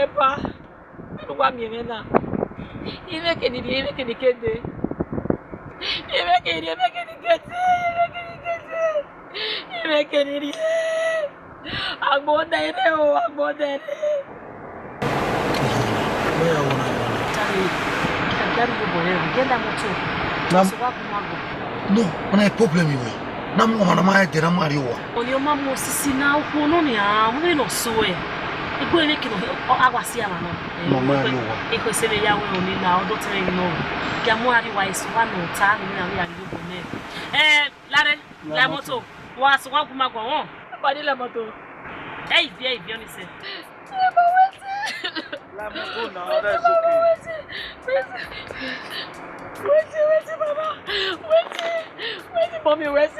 Epa. You want me now? You make any kede. You make any I'm born there. Where are no, when I problem you. Nam on my dear Mario. On your mamma see now, who know me, I'm not so. It will make it I was here. Mamma, it was a young woman now, don't tell you no. Gamuari wise one more time, and Larry, Lamoto was one from my go. But the Lamoto. Hey, dear, you say. Lamoto now, that's okay. Wait, Mama. Wait, mommy, wait,